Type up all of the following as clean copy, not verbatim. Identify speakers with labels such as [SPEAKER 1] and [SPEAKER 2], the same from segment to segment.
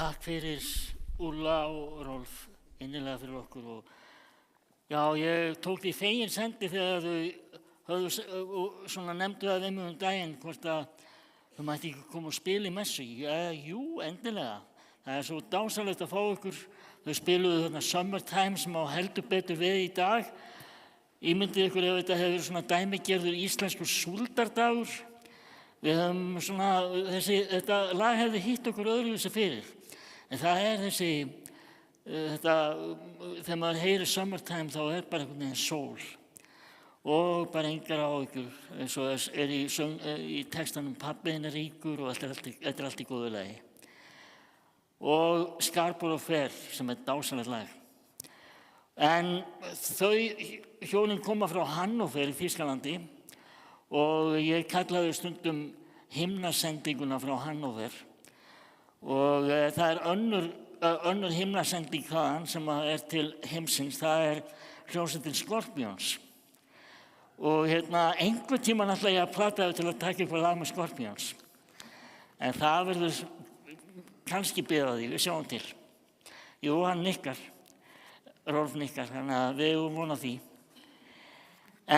[SPEAKER 1] Takk fyrir Úlla og Rolf innilega fyrir okkur og já, ég tók því fegin sendi þegar þau höfðu svona nefndu það við mig daginn hvort að þau mætti ekki koma og spila í messu. Jú, endilega. Það svo dásalegt að fá ykkur. Þau spiluðu þarna Summertime sem á heldur betur við í dag. Ímyndið ykkur ef þetta hefur svona dæmigerður íslenskur súldardagur. Við höfum svona, þetta lag hefði hitt okkur öðruvísi fyrir. En það þessi, þegar maður heyrir Summertime þá bara einhvern veginn sól. Og bara engar áhyggjur, eins og í textanum Pabbiðinn ríkur og þetta allt í góðu lagi. Og Scarborough Fair sem dásalegt lag. En þau hjónin koma frá Hannover í Þýskalandi og ég kallaði stundum himnasendinguna frá Hannover og það önnur himnasending þaðan sem til heimsins, það hljómsveitin Scorpions. Og einhvern tímann ætla ég að plata þau til að taka eitthvað lag með Scorpions. En það verður kannski beðið á því, við sjáum til. Jú, hann nikkar, Rolf nikkar, þannig að við erum von á því.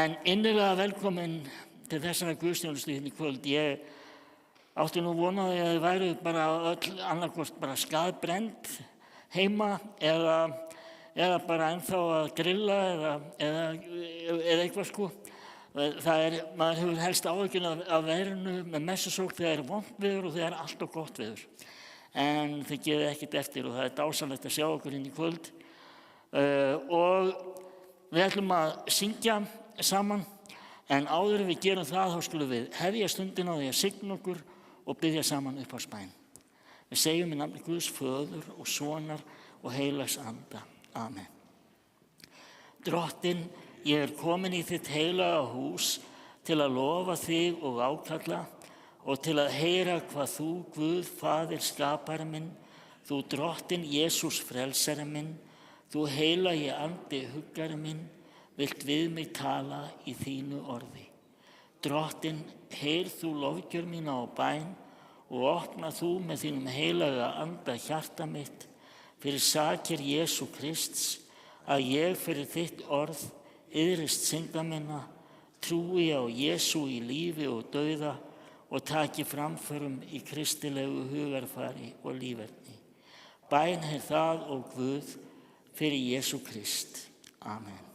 [SPEAKER 1] En innilega velkomin til þessara guðsþjónustu hérna í kvöld. Ég átti nú von á því að þau væru bara öll annarkvort bara skaðbrennd heima eða bara ennþá að grilla eða eitthvað sko. Maður hefur helst áhyggjur af veðrinu með messusók þegar vont veður og þegar allt og gott veður. En þið gefið ekkert eftir og það dásamlegt að sjá okkur inn í kvöld. Og við ætlum að syngja saman, en áður en við gerum það þá skulum við hefja stundina á því að signa okkur og biðja saman upp á spæn. Við segjum í nafni Guðs Föður og Sonar og Heilags Anda. Amen. Drottinn, ég komin í þitt heilaga hús til að lofa þig og ákalla og til að heyra hvað þú, Guð, Faðir, skapari minn, þú Drottinn, Jesús, frelsari minn, þú heilagi Andi, huggari minn, vilt við mig tala í þínu orði. Drottinn, heyr þú lofgjör mína á bæn og opna þú með þínum heilaga Anda hjarta mitt fyrir sakir Jesú Krists, að ég fyrir þitt orð iðrist synda minna, trúi á Jesú í lífi og dauða og taki framförum í kristilegu hugarfari og líferni. Bæn það og Guð fyrir Jesú Krist. Amen.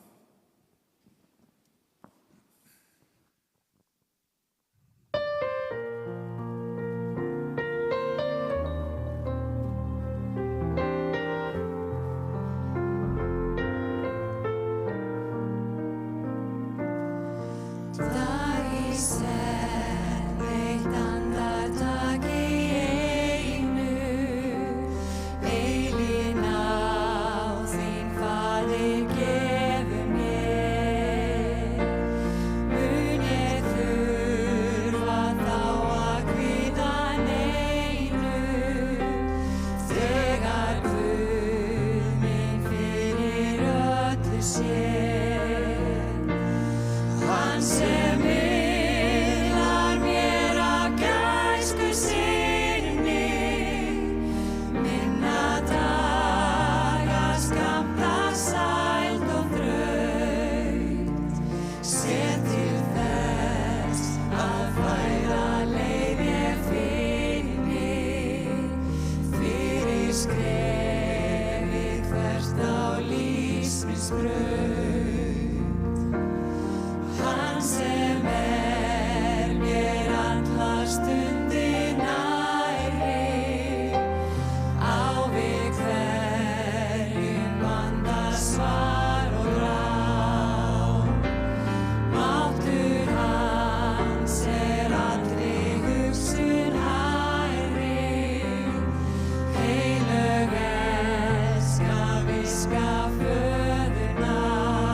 [SPEAKER 2] Föðurna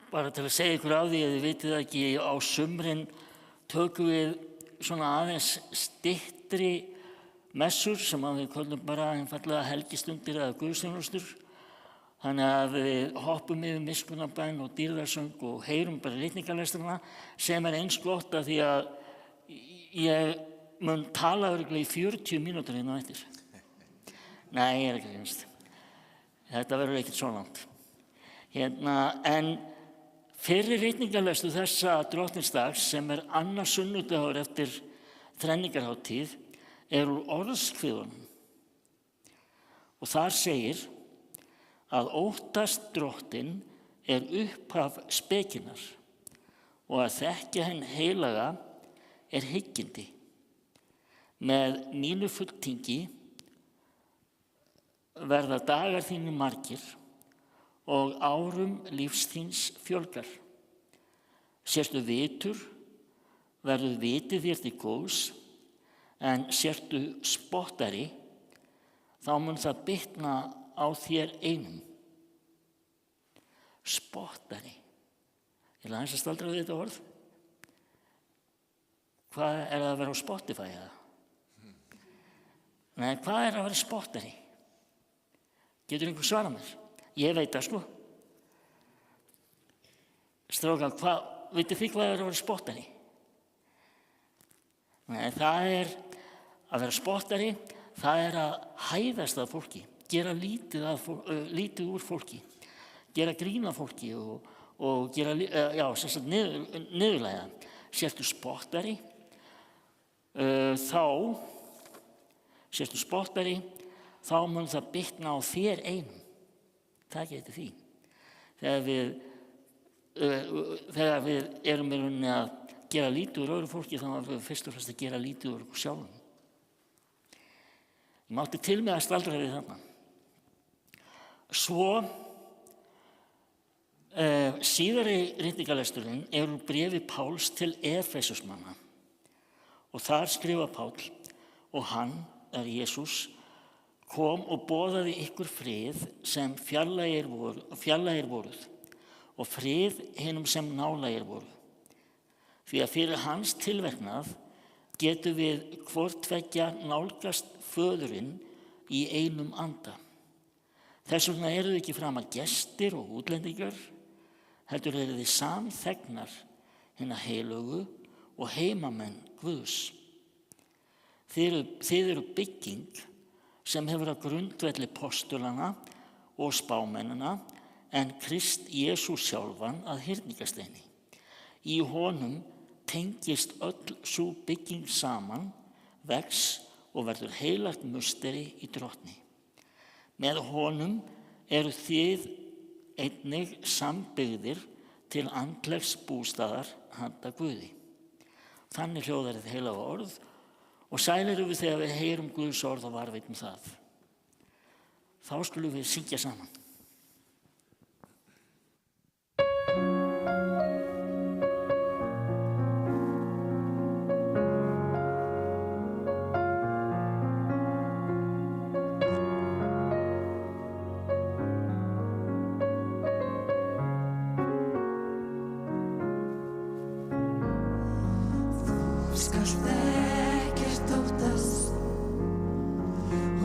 [SPEAKER 1] Bara til að segja ykkur á því, ef þið vitið það ekki, á sumrin tökum við svona aðeins styttri messur sem við köllum bara einfaldlega helgistundir eða guðsþjónustur. Þannig að við hoppum yfir miskunnarbæn og dýrðarsöng og heyrum bara ritningarlestrana sem eins gott að því að ég mun tala örugglega í 40 mínútur hérna á eftir. Nei, ég ekki finnst. Þetta verður ekkert svo langt. En fyrri ritningarlestur þessa Drottningsdags sem annar sunnudagur eftir þrenningarhátíð úr Orðskviðunum. Og þar segir að óttast Drottinn upphaf spekinnar og að þekkja hinn heilaga hyggindi. Með mínu fulltingi verða dagar þínir margir og árum lífs þíns fjölgar. Sértu vitur, verður vitið þér til góðs, en sértu spottari, þá mun það bitna á þér einum. Spottari. Ég aðeins að staldra við þetta orð. Hvað það að vera á Spotify eða? Nei, hvað að vera spottari? Getur einhver svarað mér? Ég veit það sko. Strákar, vitið þið hvað að vera spottari? Nei, það að vera spottari, það að hæðast að fólki, gera lítið úr fólki, gera grín að fólki og gera, niðurlæga. Sértu spottari, þá mun það bitna á þér einum. Það getur því. Þegar við erum í rauninni að gera lítið úr öðru fólki, þá erum við fyrst og fremst að gera lítið úr okkur sjálfum. Ég mátti til með að staldra við þarna. Svo síðari ritningarlesturinn úr bréfi Páls til Efesusmanna. Og þar skrifa Páll, og hann, Jesús, kom og boðaði ykkur frið sem fjarlægir voruð og frið hinum sem nálægir voru. Því að fyrir hans tilverknað getum við hvort tveggja nálgast föðurinn í einum anda. Þess vegna eru þið ekki framar gestir og útlendingar, heldur eru þið samþegnar hinna heilögu og heimamenn Guðs. Þið eru bygging sem hefur að grundvelli postulana og spámennina en Krist Jesús sjálfan að hyrningasteini. Í honum tengist öll sú bygging saman, vex og verður heilagt musteri í Drottni. Með honum eru þið einnig sambyggðir til andlegs bústaðar handa Guði. Þannig hljóðar þetta heilaga orð og sælir við þegar við heyrum Guðs orð og varðveitum það. Þá skulum við syngja saman.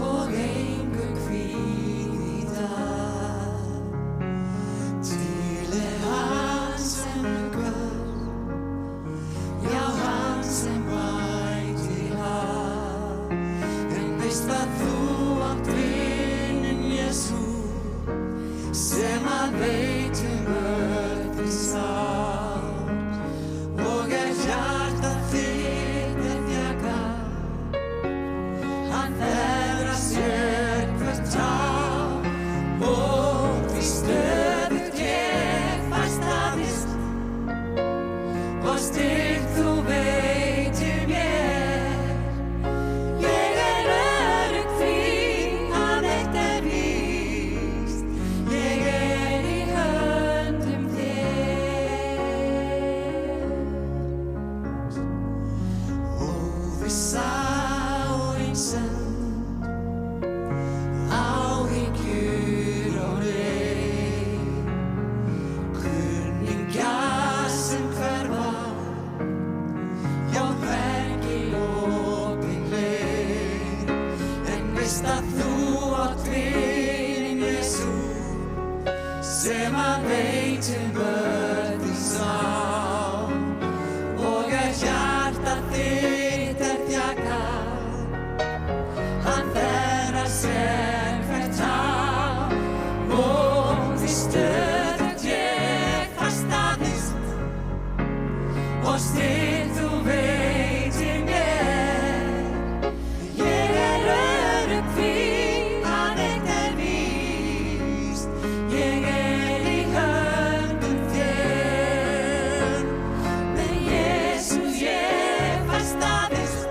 [SPEAKER 2] Og engu kvíða veist að þú átt vin Jesú sem að veitir öll þín sál og hjarta þitt þjakað hann fer að sér hvert tár og því stöðugt ég fastaðist og styrkt þú veitir mér ég örugg því að eitt víst ég í höndum þér með Jesús ég fastaðist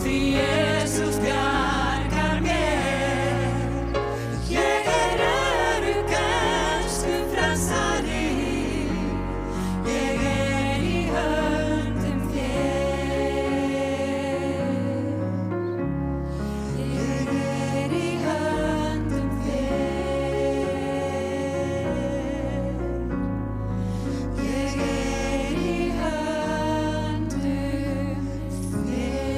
[SPEAKER 2] því Jesús bjargar mér ég örugg elsku frelsari ég í höndum þér ég í höndum þér ég í höndum þér.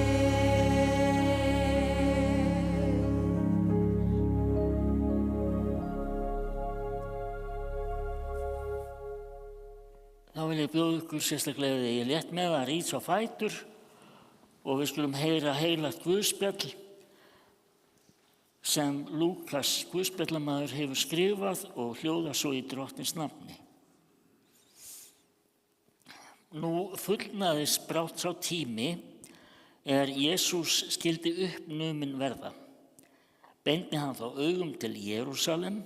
[SPEAKER 1] Þá vil ég bjóða ykkur sérstaklega þegar ég létt með að rísa á fætur og við skulum heyra heilagt guðspjall sem Lúkas guðspjallamaður hefur skrifað og hljóðar svo í Drottins nafni. Nú fullnaðist brátt sá tími Jesús skyldi uppnuminn verða. Beindi hann þá augum til Jerúsalem,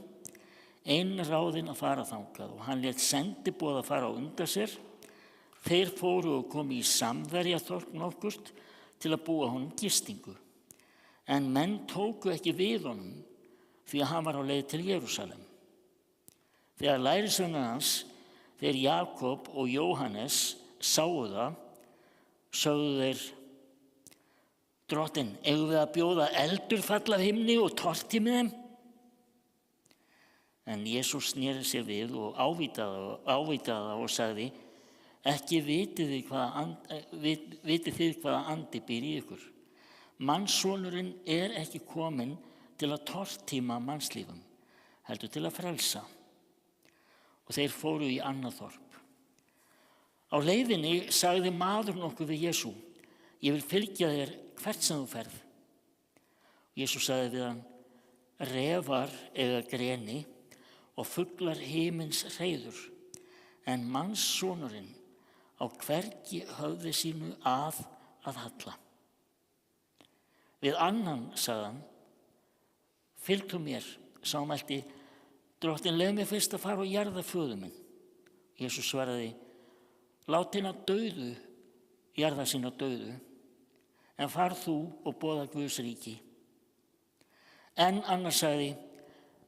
[SPEAKER 1] einráðinn að fara þangað og hann lét sendiboða fara á undan sér. Þeir fóru og komu í Samverjaþorp nokkurt til að búa honum gistingu. En menn tóku ekki við honum því að hann var á leið til Jerúsalem. Þegar lærisveinar hans, þeir Jakob og Jóhannes, sáu það, sögðu þeir: Drottinn, eigum við að bjóða eldur falla af himni og torti með þeim? En Jesús sneri sér við og ávítaði það og sagði: Ekki vitið þið hvaða andi býr í ykkur. Mannssonurinn ekki kominn til að tortíma mannslífum, heldur til að frelsa. Og þeir fóru í annað þorp. Á leiðinni sagði maður nokkuð við Jesú: Ég vil fylgja þér hvert sem þú ferð. Jesús sagði við hann: Refar eiga greni og fuglar himins hreiður, en mannssonurinn á hvergi höfði sínu að halla. Við annan sagði hann: Fylg þú mér. Sá mælti: Drottinn, leyf mér fyrst að fara og jarða föður minn. Jesús svaraði: Lát hina dauðu jarða sína dauðu, en far þú og boða Guðs ríki. En annar sagði: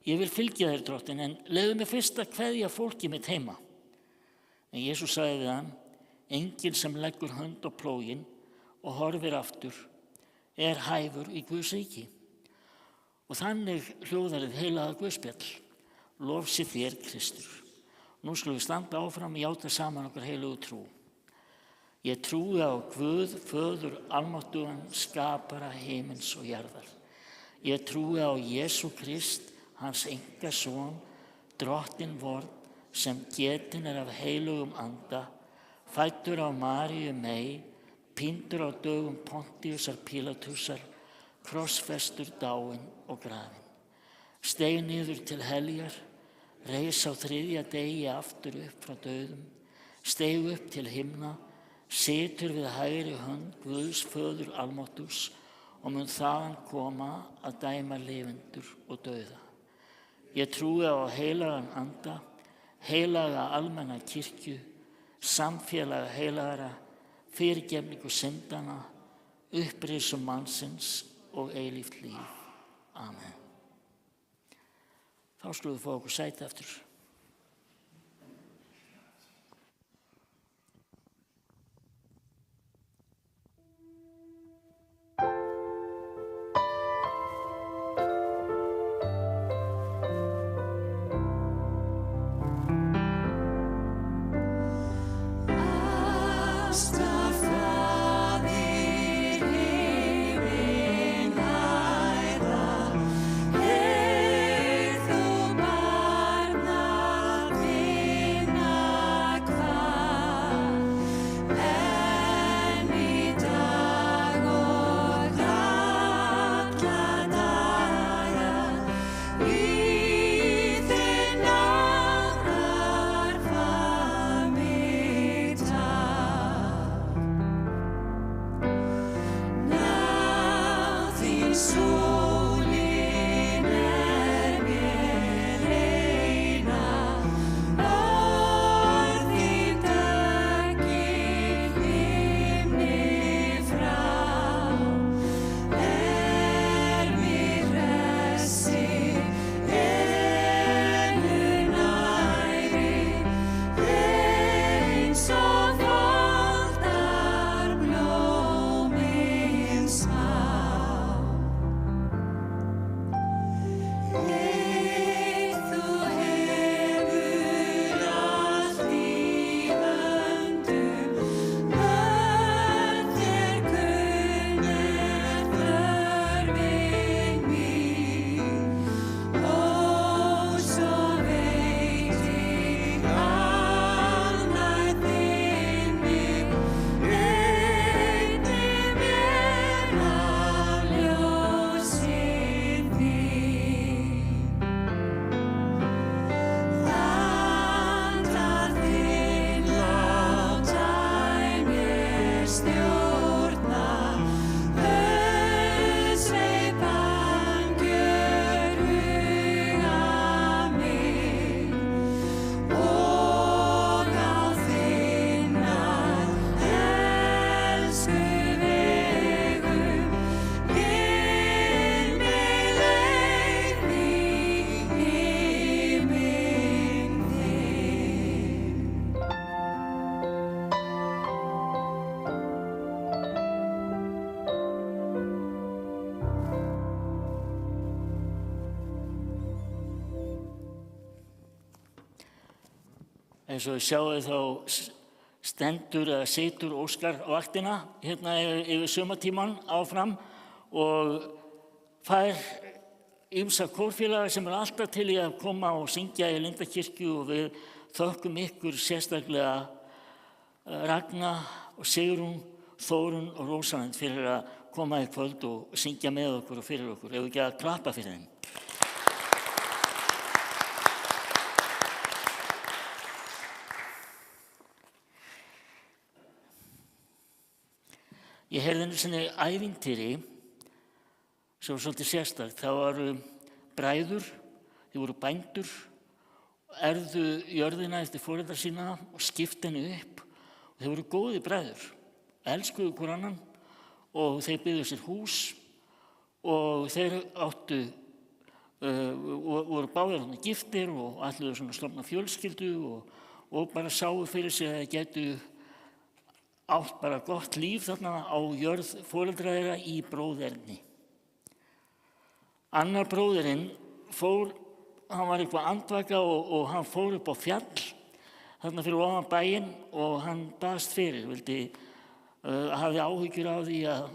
[SPEAKER 1] Ég vil fylgja þér, Drottinn, en leyfðu mér fyrst að kveðja fólkið mitt heima. En Jesús sagði við hann: Enginn sem leggur hönd á plóginn og horfir aftur hæfur í Guðs ríki. Og þannig hljóðar hið heilaga guðspjall. Lof sé þér, Kristur. Nú skulum við standa áfram og játa saman okkar heilugu trú. Ég trúi á Guð, Föður almáttugan, skapara himins og jarðar. Ég trúi á Jesú Krist, hans einkason, Drottinn vorn, sem getinn af heilugum anda, fæddur á Maríu mey, píndur á dögum Pontíusar Pílatusar, krossfestur, dáinn og grafinn. Steig niður til heljar, reis á þriðja degi aftur upp frá dauðum, steig upp til himna, situr við hægri hönd Guðs Föður almáttugs og mun þaðan koma að dæma lifendur og dauða. Ég trúi á heilagan anda, heilaga almenna kirkju, samfélaga heilagara, fyrirgefningu syndana, upprisu mannsins og eilíft líf. Amen. Þá skulum við fá okkur sæti aftur.
[SPEAKER 2] Faðir himinn Sólin mér eina, orð þín taki himni frá. Mig hressi, næri, eins og foldar blómin smá. Þú hefur allt í höndum, öll kunn þörfin mín. Svo veit ég ánægð þinni, veiti mér að ljósið þín. Anda þín láta mér stjórna, auðsveipan gjör huga minn, og á þinnar elsku vegum vil mig leið í himinn þinn.
[SPEAKER 1] Eins og þið sjáið þá stendur eða situr Óskar á vaktina hérna yfir sumartímann áfram og fær ýmsa kórfélaga sem alltaf til í að koma og syngja í Lindakirkju, og við þökkum ykkur sérstaklega Ragna og Sigrún, Þórunn og Rósalind fyrir að koma í kvöld og syngja með okkur og fyrir okkur. Ef við ekki að klappa fyrir þeim. Ég heyrði einu sinni ævintýri sem var svolítið sérstakt. Það voru bræður, þeir voru bændur, erfðu jörðina eftir foreldra sína og skiptu henni upp. Og þeir voru góðir bræður, elskuðu hvor annan og þeir byggðu sér hús og þeir áttu, voru báðir giftir og ætluðu svona að stofna fjölskyldu og bara sáu fyrir sig að þeir gætu átt bara gott líf þarna á jörð foreldra þeirra í bróðerni. Annar bróðirinn fór, hann var eitthvað andvaka og hann fór upp á fjall þarna fyrir ofan bæinn og hann baðst fyrir, hafði áhyggjur af því að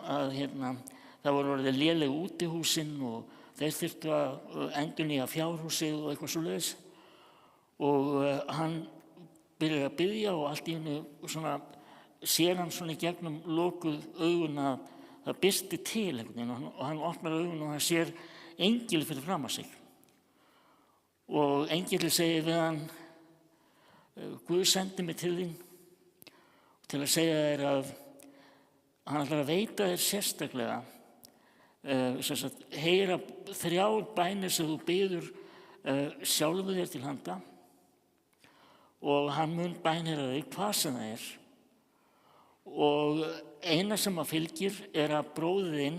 [SPEAKER 1] það voru orðið léleg útihúsin og þeir þyrftu að endurnýja fjárhúsið og eitthvað svoleiðis. Og hann byrjaði að biðja og allt í einu svona sér hann svona í gegnum lokuð augun að það birti til einhvern veginn og hann opnar augun og hann sér engil fyrir framan sig. Og engillinn segir við hann: Guð sendi mig til þín til að segja þér að hann ætlar að veita þér sérstaklega, heyra 3 bænir sem þú biður sjálfu þér til handa, og hann mun bænheyra þig hvað sem það er. Og eina sem að fylgir að bróðir þinn,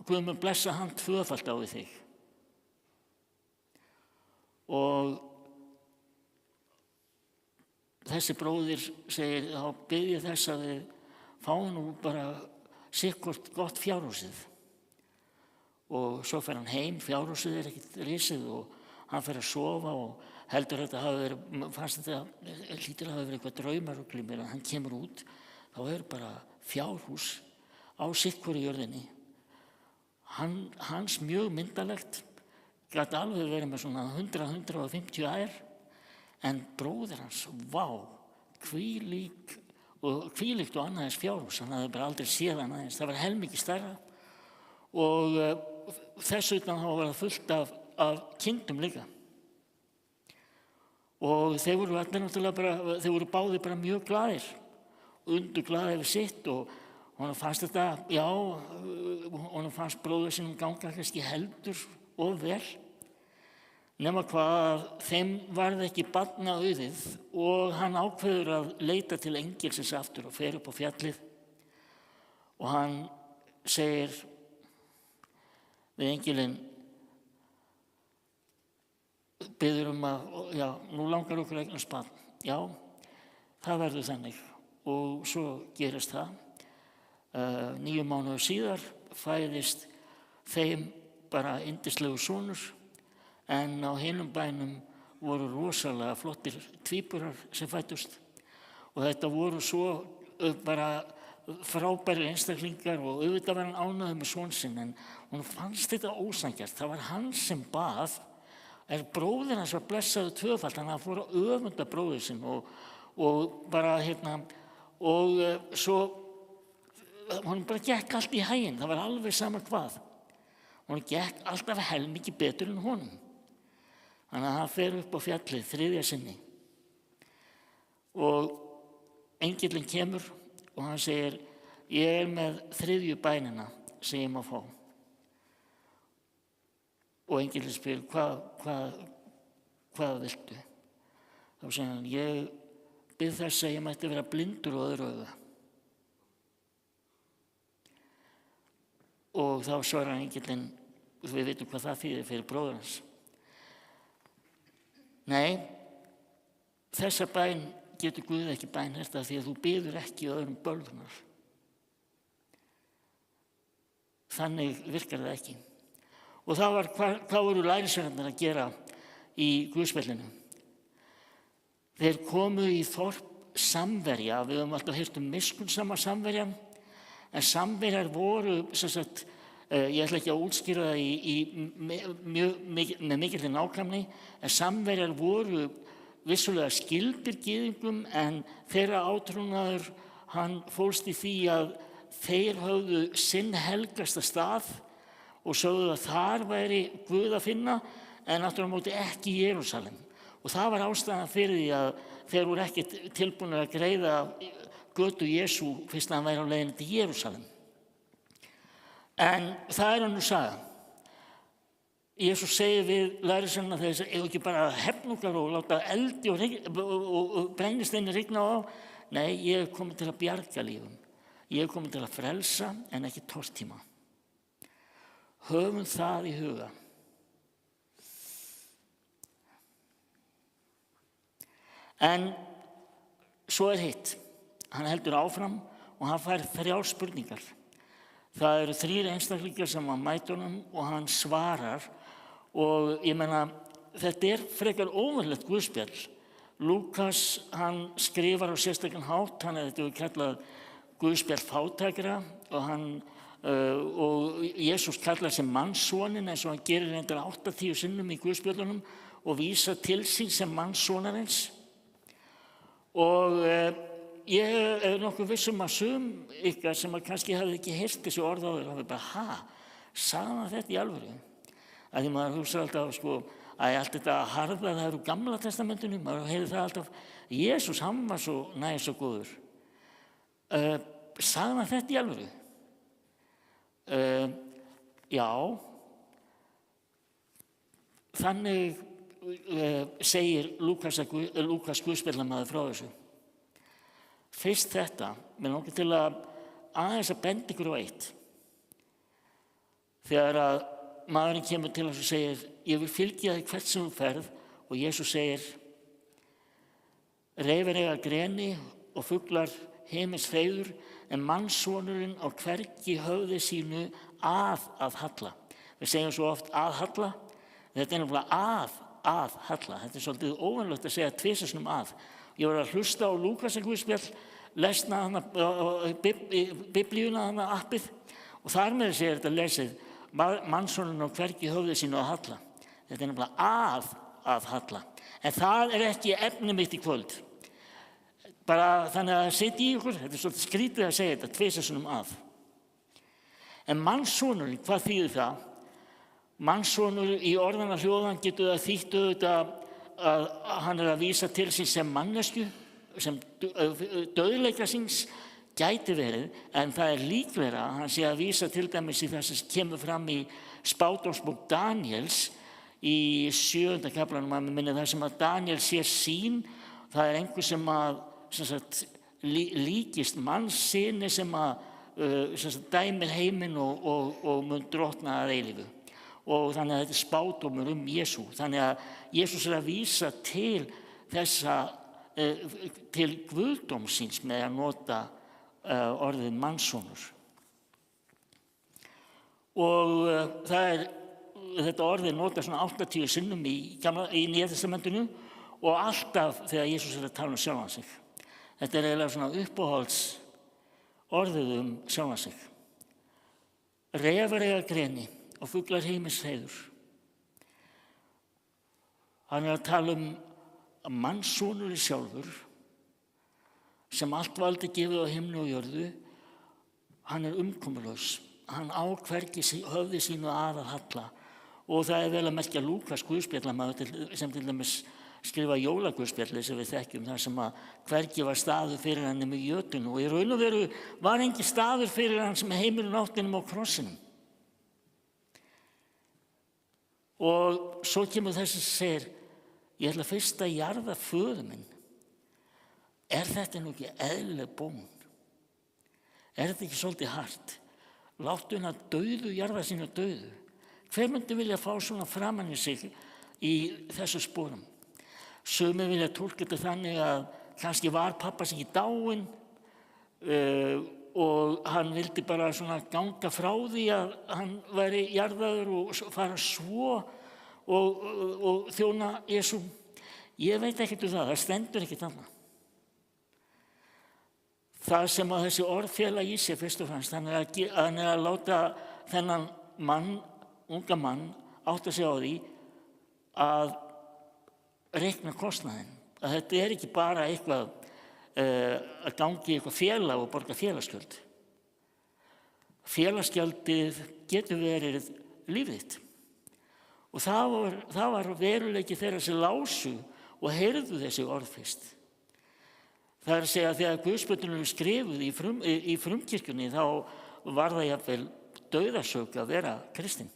[SPEAKER 1] Guð mun blessa hann 2-falt á við þig. Og þessi bróðir segir: þá bið ég þess að við fáum nú bara sikkvort gott fjárhúsið. Og svo fer hann heim, fjárhúsið ekkert risið og hann fer að sofa og heldur þetta hafi verið, fannst þetta hlýtur að hafi verið eitthvað draumarugl í mér, að hann kemur út, þá bara fjárhús á sikkvori jörðinni. Hans mjög myndalegt, gat alveg verið með svona 100-150 ær, en bróðir hans, hvílíkt og annaðins fjárhús, hann hafði bara aldrei séð annaðins, það var helmikið stærra og þess utan þá var það fullt af kindum líka. Og þeir voru allir náttúrulega bara, þeir voru báðir bara mjög glaðir, undurglaðir við sitt og Honum fannst þetta, já, honum fannst bróður sínum ganga kannski heldur og vel, nema hvað þeim varð ekki barnaauðið og hann ákveður að leita til engilsins aftur og fer upp á fjallið og hann segir við engilinn, biður að, já, nú langar okkur að eignast barn. Já, það verður þannig og svo gerist það. 9 mánuðir síðar fæðist þeim bara yndislegu sonur, en á hinum bænum voru rosalega flottir tvíburar sem fæddust og þetta voru svo bara frábæri einstaklingar og auðvitað var hann ánægður með son sinn, en hún fannst þetta ósanngjarnt. Það var hann sem bað, en bróðir hans var blessaður tvöfalt, hann fór að öfunda bróðir sinn og bara og svo hún bara gekk allt í haginn, það var alveg sama hvað. Hún gekk alltaf helmingi betur en honum. Þannig að hann fer upp á fjallið 3. sinni og engillinn kemur og hann segir, ég með 3. bænina sem ég má fá. Og engillinn spyr, hvað viltu? Þá segir hann, ég bið þess að ég mætti vera blindur og öðru auga. Og þá svarar engillinn, við veitum hvað það þýðir fyrir bróður hans. Nei, þessa bæn getur Guð ekki bænhert af því að þú biður ekki öðrum bölvunar. Þannig virkar það ekki. Og það var, hvað voru lærisveinarnir að gera í Guðspjallinu? Þeir komu í þorp Samverja, við höfum alltaf heyrt miskunnsama Samverjan, en Samverjar voru, ég ætla ekki að útskýra það með mikilli nákvæmni, en Samverjar voru vissulega skyldir gyðingum, en þeirra átrúnaður hann fólst í því að þeir höfðu sinn helgasta stað og sögðu að þar væri Guð að finna, en aftur á móti ekki í Jerúsalem. Og það var ástæðan fyrir því að þeir voru ekki tilbúnir að greiða götu Jesú fyrst að hann væri á leiðinni til Jerúsalem. En það er önnur saga. Jesús segir við lærisveinana þeir segja, ekki bara hefna okkar og láta eldi og brennisteini rigna á. Nei, ég er komin til að bjarga lífum. Ég er komin til að frelsa en ekki tortíma. Höfum það í huga. En svo er hitt. Hann heldur áfram og hann fær 3 spurningar. Það eru 3 einstaklingar sem að mæta honum og hann svarar og ég meina, þetta er frekar óvanlegt Guðspjall. Lúkas, hann skrifar á sérstakan hátt, hann þetta kallað Guðspjall fátækra og Jesús kallar sem mannssoninn eins og hann gerir reyndar 80 sinnum í Guðspjallunum og vísar til sín sem mannssonarins. Og ég er nokkuð viss að sum ykkar sem að kannski hafði ekki heyrt þessi orð áður, hafi bara, sagði hann þetta í alvöru? Að því maður hugsar alltaf, að allt þetta harða það eru Gamla testamentinu, maður heyrði það alltaf, Jesús, hann var svo næs og góður. Sagði hann þetta í alvöru? Já, þannig segir Lúkas Guðspjallamaður frá þessu. Fyrst þetta, mér langar til að aðeins að benda ykkur á eitt. Þegar að maðurinn kemur til hans og segir, ég vil fylgja þig hvert sem þú ferð, og Jesús segir, reifar eiga greni og fuglar himins hreiður, en mannssonurinn á hvergi höfði sínu að halla. Við segjum svo oft að halla, þetta er nefnilega að halla. Þetta er svolítið óvanlegt að segja 2 sinnum að. Ég var að hlusta á Lúkasar Guðspjall, lesna hana biblíuna hana appið og þar með segir þetta lesið mannssonurinn á hvergi höfði sínu að halla. Þetta er nefnilega að halla. En það er ekki efni mitt í kvöld. Bara þannig að setja í ykkur, þetta er svolítið skrítið að segja þetta 2 sinnum að. En mannssonurinn, hvað þýðir það? Mannssonur í orðanna hljóðan getur það þýtt auðvitað að hann er að vísa til sín sem mannesku, sem dauðleika síns, gæti verið, en það líklegra að hann sé að vísa til dæmis í það sem kemur fram í spádómsbók Daníels í 7. kaflanum, að minni það sem að Daníel sér sýn, það einhver sem sagt, líkist mannssyni sem sagt, dæmir heiminn og mun drottna að eilífu. Og þannig að þetta er spádómur Jesú. Þannig að Jesús er að vísa til til guðdómsins með að nota orðið mannssonur. Og þetta orðið notað svona 80 sinnum í Nýja testamentinu og alltaf þegar Jesús er að tala sjálfan sig. Þetta eiginlega svona uppáhalds orðið sjálfan sig. Refar eiga greni og fuglar himins hreiður. Hann er að tala mannssonur sjálfur, sem allt valdi gefið á himni og jörðu. Hann er umkomulaus. Hann á hvergi höfði sínu að halla. Og það er vel að merkja Lúkas guðspjallamaður sem til dæmis skrifa jólaguðspjalli sem við þekkjum, þar sem að hvergi var staður fyrir hann með jötunum, og í raun og veru var engin staður fyrir hann sem heimilin áttinum á krossinum. Og svo kemur þessi sem segir, ég ætla fyrst að jarða föður minn. Er þetta nú ekki eðlileg bón? Er þetta ekki svolítið hart? Láttu hann að dauðu jarða sína dauðu. Hver myndi vilja fá svona framan í sig í þessu sporum? Sumir vilja túlka þetta þannig að kannski var pappa sig í dáinn og hann vildi bara svona ganga frá því að hann væri jarðaður og fara svo og þjóna Jesú. Ég veit ekkert það stendur ekkert annað. Það sem að þessi orð fela í sig fyrst og fremst, hann er að láta þennan unga mann átta sig á því að reikna kostnaðinn. Að þetta er ekki bara eitthvað að gangi eitthvað félag og borga félagsgjöld. Félagsgjaldið getur verið lífið þitt. Og það var veruleiki þeirra sem lásu og heyrðu þessi orð fyrst. Það er að segja að þegar guðspjöllin eru skrifuð í frumkirkjunni, þá var það jafnvel dauðasök að vera kristinn.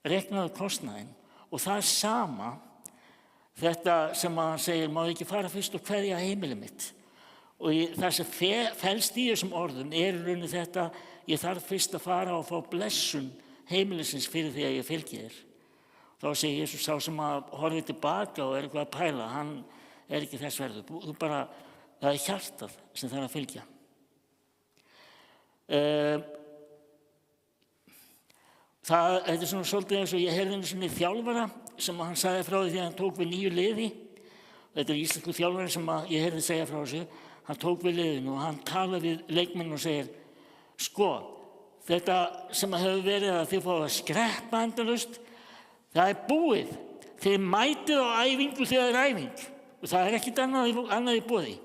[SPEAKER 1] Reiknaðu kostnaðinn. Og það sama, þetta sem hann segir, má ekki fara fyrst og kveðja heimilið mitt. Og það sem felst í þessum orðum er í rauninni þetta, ég þarf fyrst að fara og fá blessun heimilisins fyrir því að ég fylgi þér. Þá segir Jesús, sá sem að horfi tilbaka og er eitthvað að pæla, hann er ekki þess verður. Þú bara, það er hjartað sem þarf að fylgja. Þetta er svona svolítið eins og ég heyrði einu sinni þjálfara sem hann sagði frá því þegar hann tók við 9 liði. Þetta er íslensku þjálfari sem ég heyrði segja frá þessu. Hann tók við liðinu og hann talaði við leikmenn og segir, sko, þetta sem hefur verið að þið fáið að skreppa endalaust, það er búið. Þið mætið á æfingu þegar það er æfing og það er ekkert annað í boði.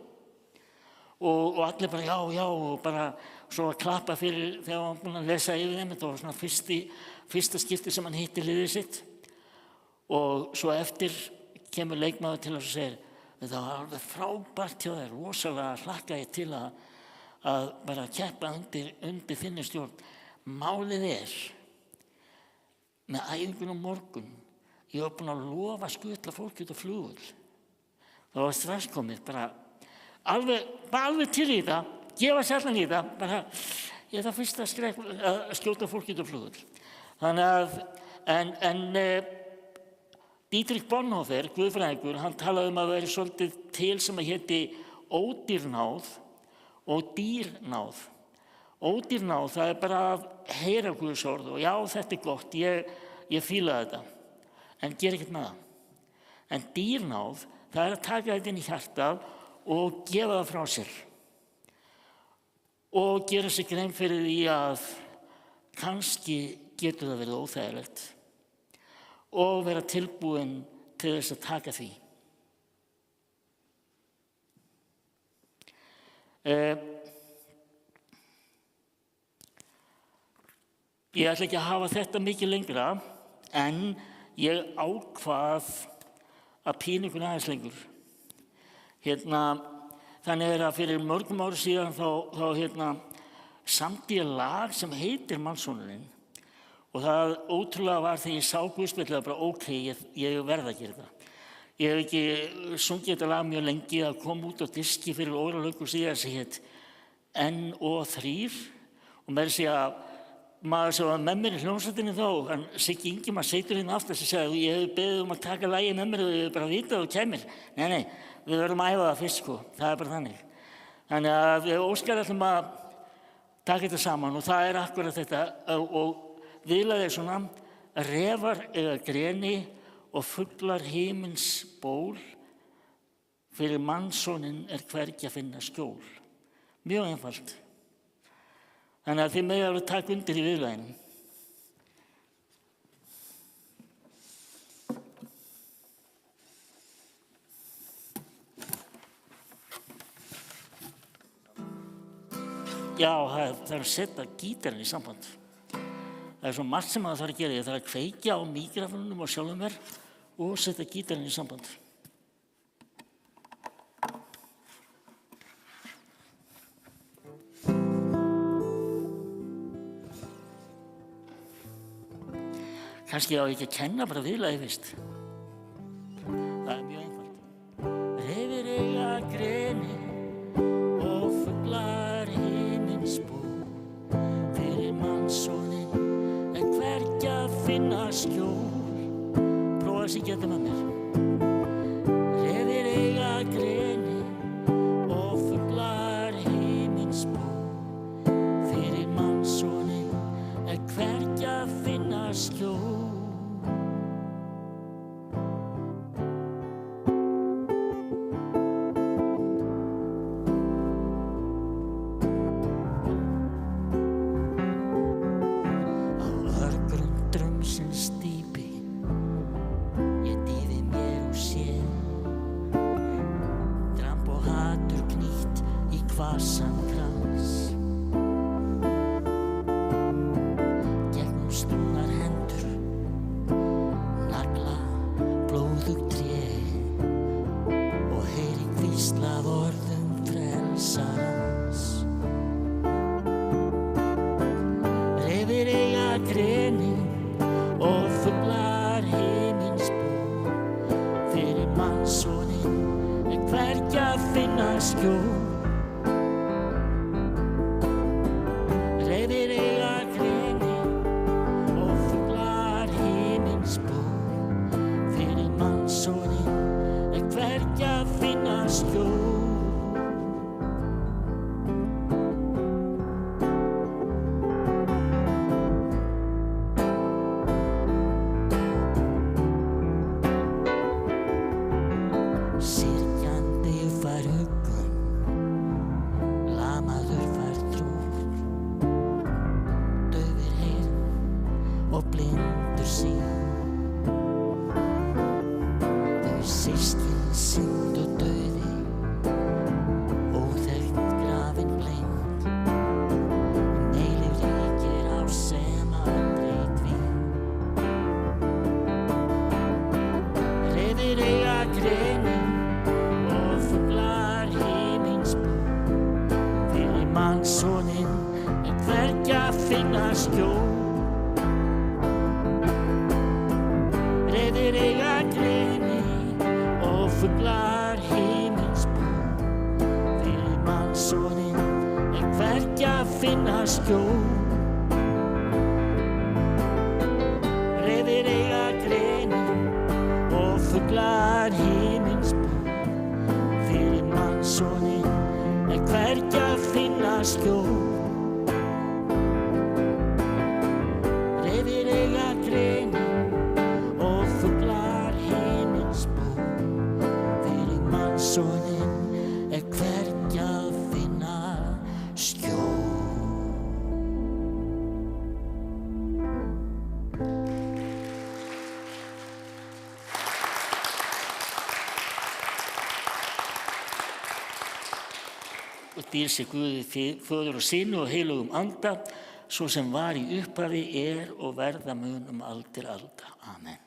[SPEAKER 1] Og allir bara já og bara svo að klappa fyrir þegar hann var búinn að lesa yfir þeim. Þetta var svona fyrsta skipti sem hann hitti liðið sitt. Og svo eftir kemur leikmaður til og segir, þetta var alveg frábært hjá þér, rosalega hlakka ég til að bara keppa undir þinni stjórn. Málið er, með æfingun á morgun, ég var búinn að lofa að skutla fólki út á flugvöll. Það var strax komið, bara alveg til í það, gefa sjallan í það, bara ég þarf fyrst að skjóta fólki út á flugvöll. Þannig að, Dietrich Bonhoeffer, guðfræðingur, hann talaði að vera svolítið til sem að héti ódýrnáð og dýrnáð. Ódýrnáð, það er bara að heyra Guðs orð og já, þetta er gott, ég fíla þetta, en ger ekkert með það. En dýrnáð, það er að taka þetta inn í hjartað og gefa það frá sér. Og gera sig grein fyrir því að kannski getur það verið óþægilegt. Og vera tilbúin til þess að taka því. Ég ætla ekki að hafa þetta mikið lengra, en ég ákvað að pína ykkur aðeins lengur. Þannig að fyrir mörgum árum síðan þá samdi ég lag sem heitir Mannssonurinn. Og það ótrúlega var þegar ég sá guðspjallið bara ok, ég verð að gera það. Ég hef ekki sungið þetta lag mjög lengi, að kom út á diski fyrir óralöngu síðan sem hét NO3 og með þess að maður sem var með mér í hljómsveitinni þá, hann Siggi Ingimarsson situr hérna aftur sem sagði ég hef beðið að taka lagið með mér og ég hef bara vitað og kemur. Nei, við verðum að æfa það fyrst sko, það er bara þannig. Þannig að við Óskar ætlum að taka þetta saman og það er akkurat þetta og viðlagið er svona refar eiga greni og fuglar himins ból, fyrir mannssoninn hvergi að finna skjól. Mjög einfalt. Þannig að þið megið alveg taka undir í viðlaginu. Já, það er að setja gítarinn í samband. Það er svo margt sem það þarf að gera. Ég þarf að kveikja á míkrafónunum og sjálfum mér og setja gítarinn í samband. Kannski á ég ekki að kenna bara viðlagið fyrst. Það er mjög einfalt. Refir eiga greni og fuglar himins ból, fyrir mannssoninn hvergi að finna skjól. Prófa að syngja þetta með mér. Refir eiga greni og fuglar himins ból, fyrir mannssoninn hvergi að finna skjól. Dýr sig Guði Föður og Syni og heilögum anda, svo sem var í upphafi, og verða mun aldir alda. Amen.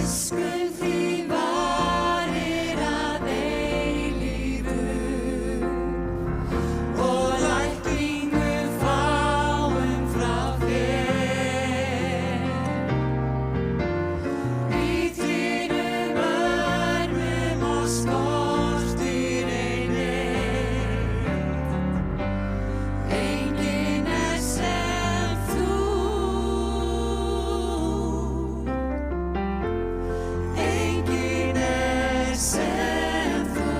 [SPEAKER 2] Elskum því varir að eilífu og lækningu fáum frá þér. Í þínum örmum og skortir ein eitt. Enginn sem þú. Enginn sem þú.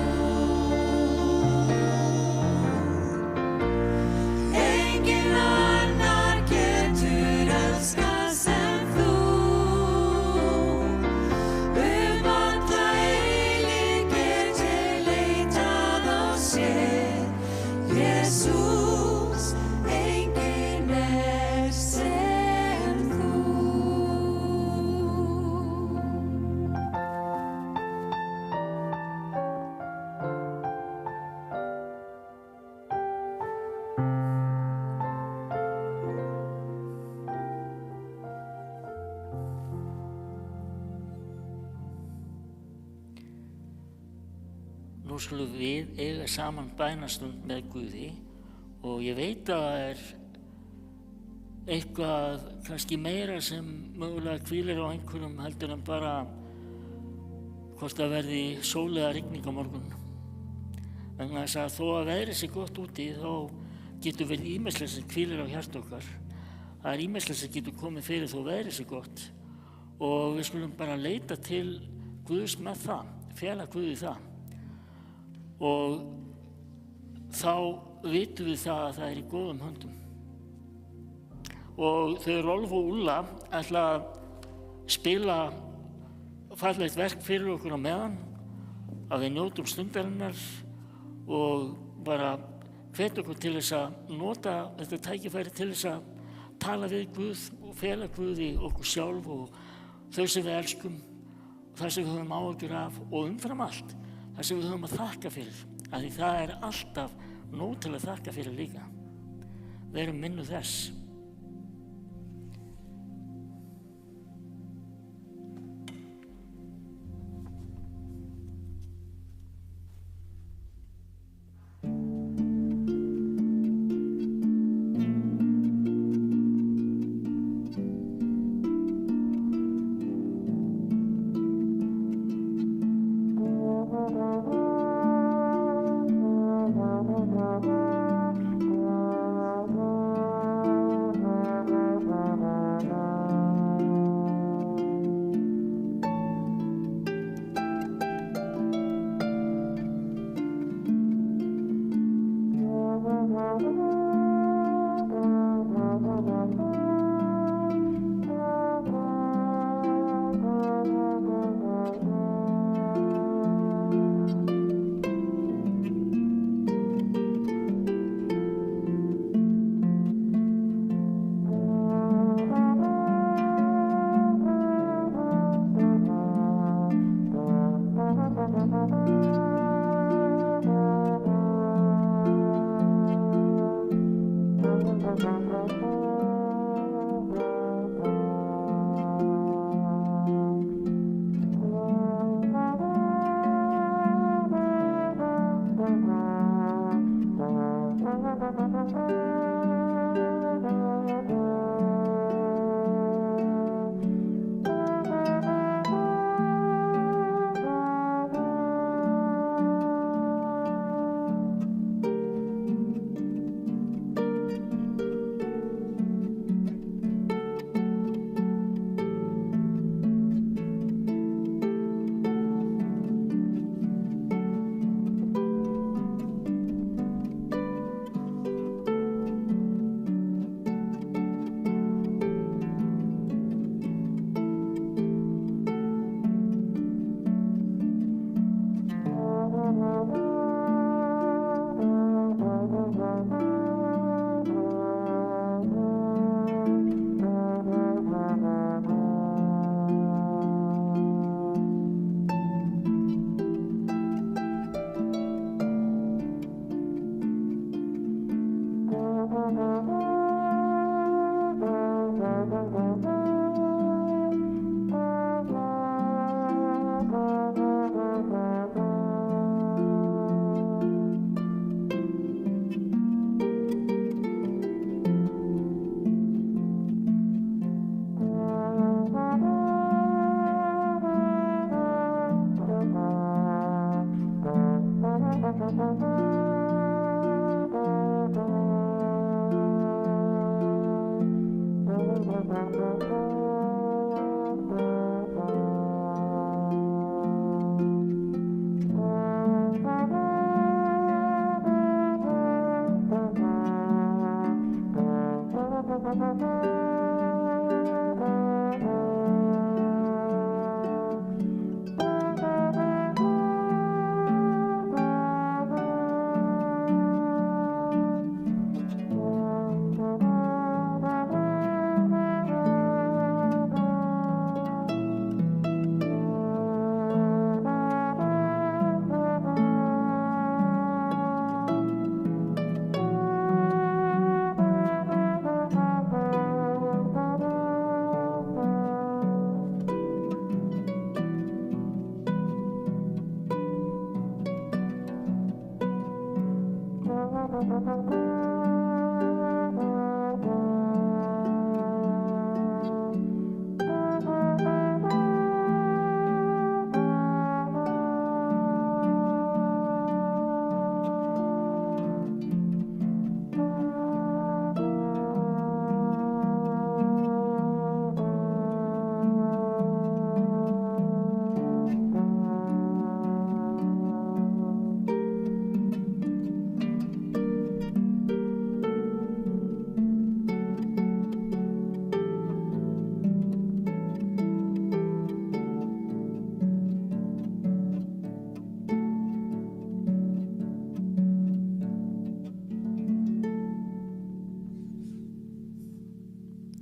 [SPEAKER 2] Enginn annar getur elskað sem þú. Alla eilífð get ég leitað og séð. Jesús, enginn sem þú.
[SPEAKER 1] Nú skulum við eiga saman bænastund með Guði og ég veit að það er eitthvað kannski meira sem mögulega hvílir á einhverjum heldur en bara hvort það verði sól eða rigning á morgun. Vegna þess að þó að veðrið sé gott úti þá getur verið ýmislegt sem hvílir á hjarta okkar. Það er ýmislegt sem getur komið fyrir þó veðrið sé gott og við skulum bara leita til Guðs með það, fela Guði það. Og þá vitum við það að það er í góðum höndum. Og þau Rolf og Ulla ætla að spila fallegt verk fyrir okkur á meðan, að við njótum stundarinnar og bara hvetja okkur til þess að nota þetta tækifæri til þess að tala við Guð og fela Guði okkur sjálf og þau sem við elskum og það sem við höfum áhyggjur af og umfram allt það sem við höfum að þakka fyrir, af því það er alltaf nóg til að þakka fyrir líka. Verum minnu þess.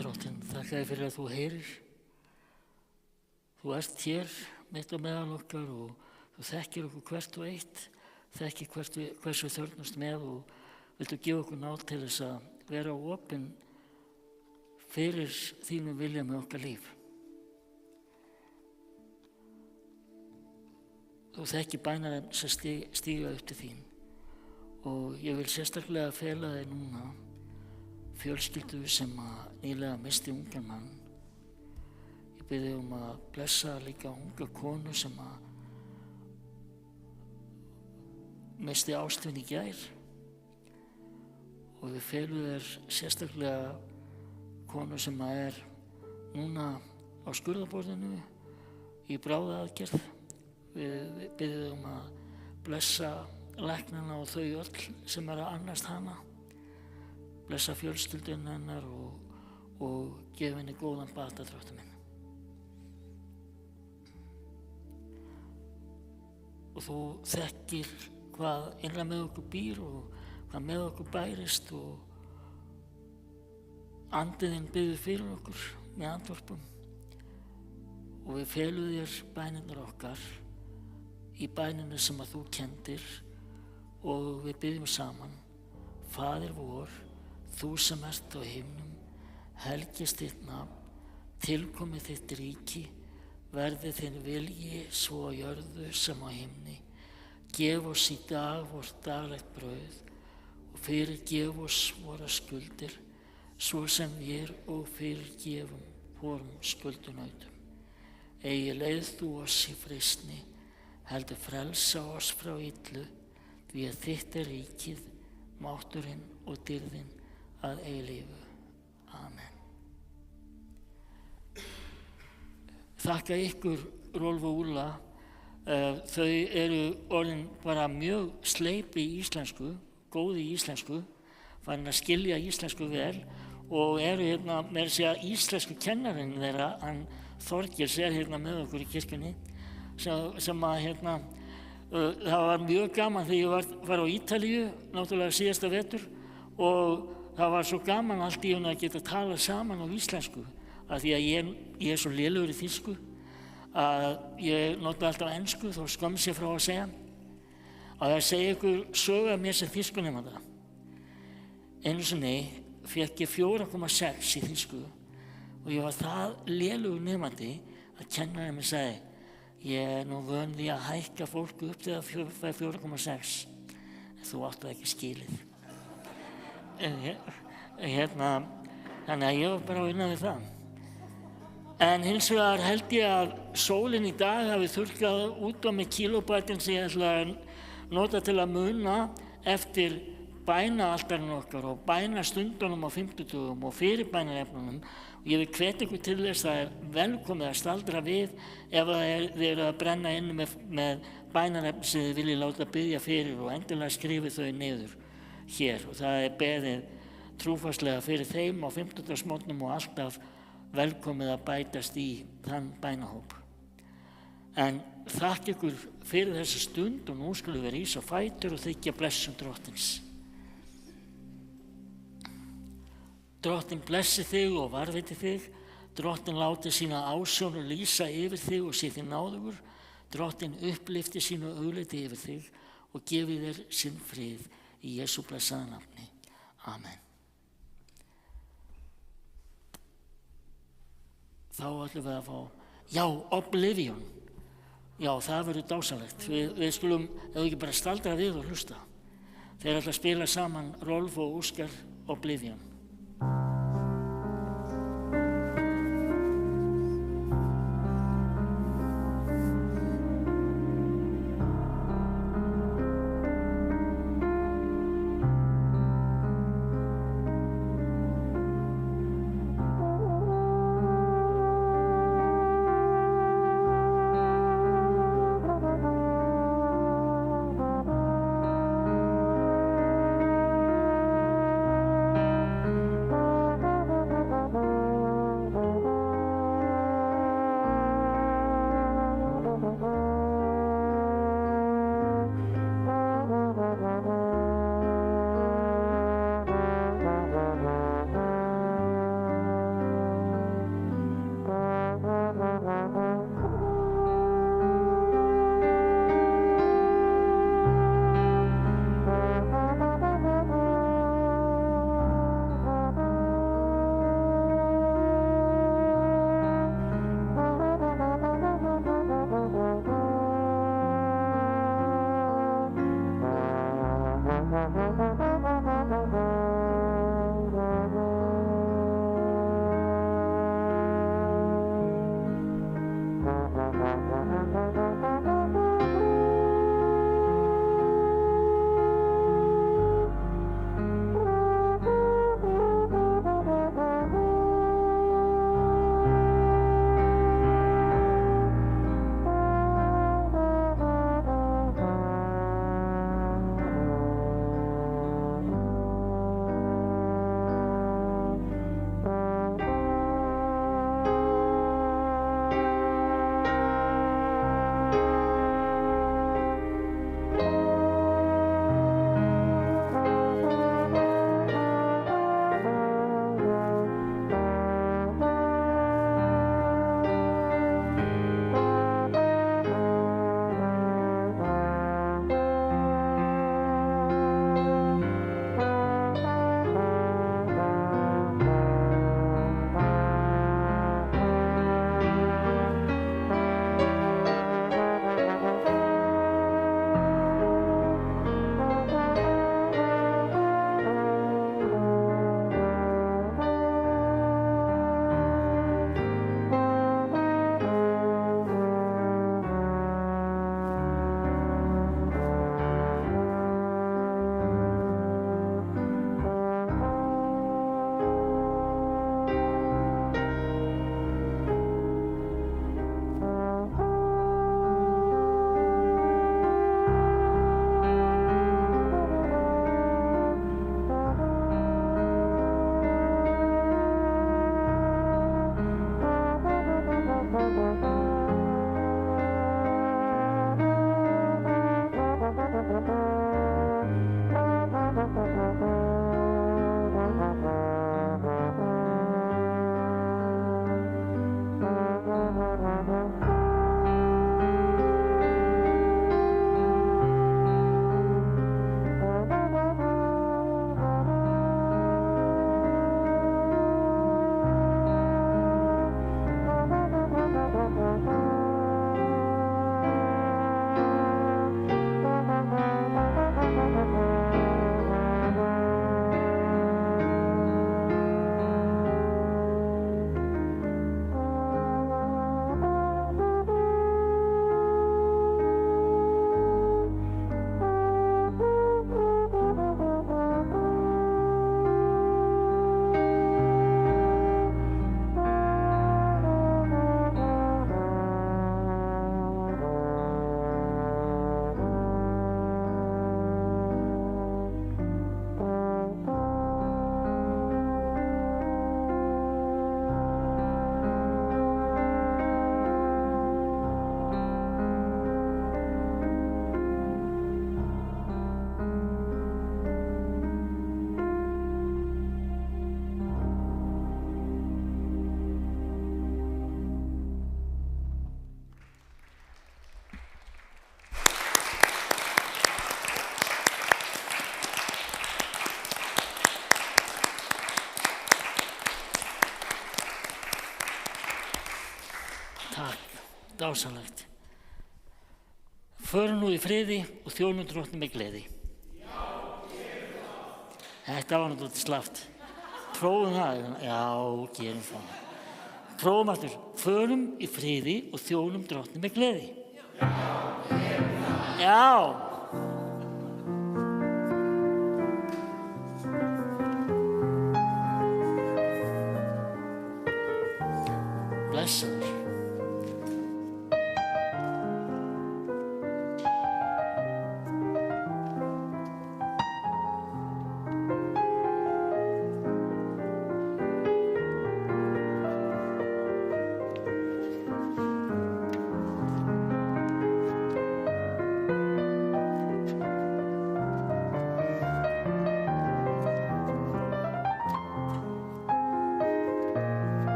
[SPEAKER 1] Drottinn, þakka þér fyrir að þú heyrir. Þú ert hér mitt á meðal okkar og þú þekkir okkur hvert og eitt, þekkir hvers við þörfnumst með og viltu gefa okkur náð til þess að vera opin fyrir þínum vilja með okkar líf. Þú þekkir bænarefn sem stíga upp til þín og ég vil sérstaklega fela þig núna fjölskyldu sem nýlega misti ungan mann. Ég bið þig að blessa líka unga konu sem misti ástvin í gær og við felum þér sérstaklega konu sem núna á skurðarborðinu í bráðaaðgerð. Við biðjum að blessa læknana og þau öll sem að annast hana, blessa fjölskylduna hennar og gefa henni góðan bata, Drottinn minn. Og þú þekkir hvað innra með okkur býr og hvað með okkur bærist og andiðinn biður fyrir okkur með andvörpum og við felum þér bænirnar okkar í bæninu sem að þú kendir og við biðjum saman: Faðir vor, þú sem ert á himnum, helgist þitt nafn, tilkomi þitt ríki, verði þinn vilji svo á jörðu sem á himni. Gef oss í dag vort daglegt brauð og fyrirgef oss våra skuldir, svo sem við og fyrirgefum vorum skuldunautum. Eigi leið þú oss í freistni, heldur frelsa oss frá illu, því að þitt ríkið, mátturinn og dýrðin að eilífu. Amen. Þakka ykkur, Rolf og Úlla. Þau eru orðin bara mjög sleipi í íslensku, góði í íslensku, farin að skilja íslensku vel og eru með að segja íslensku kennarinn þeirra, hann Þorgils með okkur í kirkjunni, sem að það var mjög gaman þegar ég var á Ítalíu, náttúrulega síðasta vetur, og það var svo gaman allt í að geta talað saman á íslensku, af því að ég svo lélegur í þýsku að ég nota alltaf ensku, þó skömm sér frá að segja. Að það segja ykkur sögu af mér sem þýskunemanda. Einu sinni fékk ég 4,6 í þýsku og ég var það lélegur nemandi að kennarinn mér sagði: ég nú vön því að hækka fólku upp þegar það fær 4,6, en þú áttu það ekki skilið. Þannig að ég var bara að vinna við það. En hins vegar held ég að sólin í dag hafi þurrkað út á mig kílóbætin sem ég ætla að nota til að muna eftir bænaaltarinu okkar og bænastundunum á fimmtudögum og fyrirbænarefnunum. Og ég vil hvetja ykkur til þess að það velkomið að staldra við ef þið eru að brenna inni með bænarefn sem þið viljið láta biðja fyrir og endilega skrifið þau niður hér. Og það beðið trúfastlega fyrir þeim á fimmtudagsmorgnum og alltaf velkomið að bætast í þann bænahóp. En þakka ykkur fyrir þessa stund og nú skulum við rísa á fætur og þiggja blessun Drottins. Drottinn blessi þig og varðveiti þig. Drottinn láti sína ásjónu lýsa yfir þig og sé þig náðugur. Drottinn upplyfti sínu augliti yfir þig og gefi þér sinn frið í Jesú blessaða nafni. Amen. Þá ætlum við að fá, Oblivion. Já, það verður dásamlegt. Við skulum, ef ekki bara staldra við og hlusta. Þeir ætla að spila saman Rolf og Óskar Oblivion. Takk, dásamlegt. Förum nú í friði og þjónum Drottni með gleði. Þetta var náttúrulega slappt. Prófum það. Já, gerum það. Prófum aftur. Förum í friði og þjónum Drottni með gleði. Já. Blessaður.